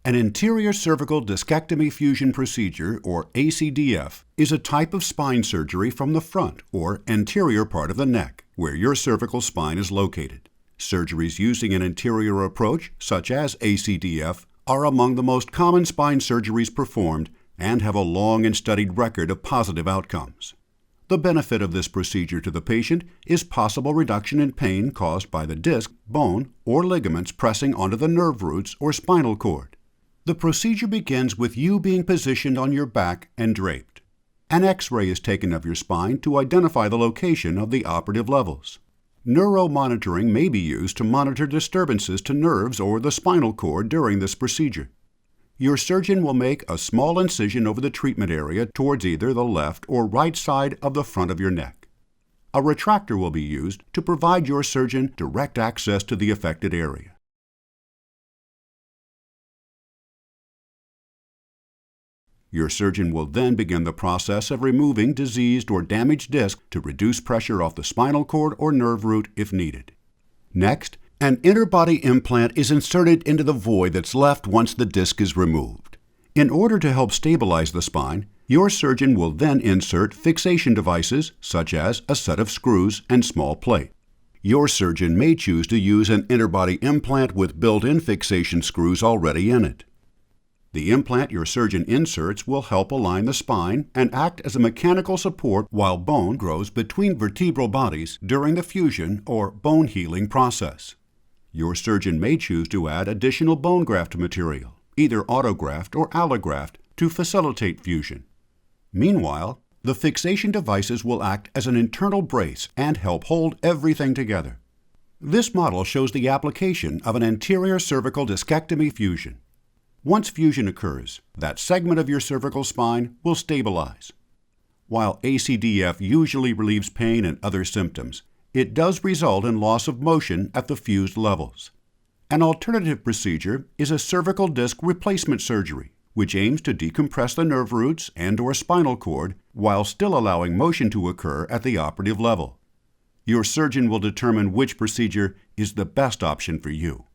An anterior cervical discectomy fusion procedure, or ACDF, is a type of spine surgery from the front, or anterior part of the neck, where your cervical spine is located. Surgeries using an anterior approach, such as ACDF, are among the most common spine surgeries performed and have a long and studied record of positive outcomes. The benefit of this procedure to the patient is possible reduction in pain caused by the disc, bone, or ligaments pressing onto the nerve roots or spinal cord. The procedure begins with you being positioned on your back and draped. An X-ray is taken of your spine to identify the location of the operative levels. Neuromonitoring may be used to monitor disturbances to nerves or the spinal cord during this procedure. Your surgeon will make a small incision over the treatment area towards either the left or right side of the front of your neck. A retractor will be used to provide your surgeon direct access to the affected area. Your surgeon will then begin the process of removing diseased or damaged disc to reduce pressure off the spinal cord or nerve root if needed. Next, an interbody implant is inserted into the void that's left once the disc is removed. In order to help stabilize the spine, your surgeon will then insert fixation devices such as a set of screws and small plate. Your surgeon may choose to use an interbody implant with built-in fixation screws already in it. The implant your surgeon inserts will help align the spine and act as a mechanical support while bone grows between vertebral bodies during the fusion or bone healing process. Your surgeon may choose to add additional bone graft material, either autograft or allograft, to facilitate fusion. Meanwhile, the fixation devices will act as an internal brace and help hold everything together. This model shows the application of an anterior cervical discectomy fusion. Once fusion occurs, that segment of your cervical spine will stabilize. While ACDF usually relieves pain and other symptoms, it does result in loss of motion at the fused levels. An alternative procedure is a cervical disc replacement surgery, which aims to decompress the nerve roots and/or spinal cord while still allowing motion to occur at the operative level. Your surgeon will determine which procedure is the best option for you.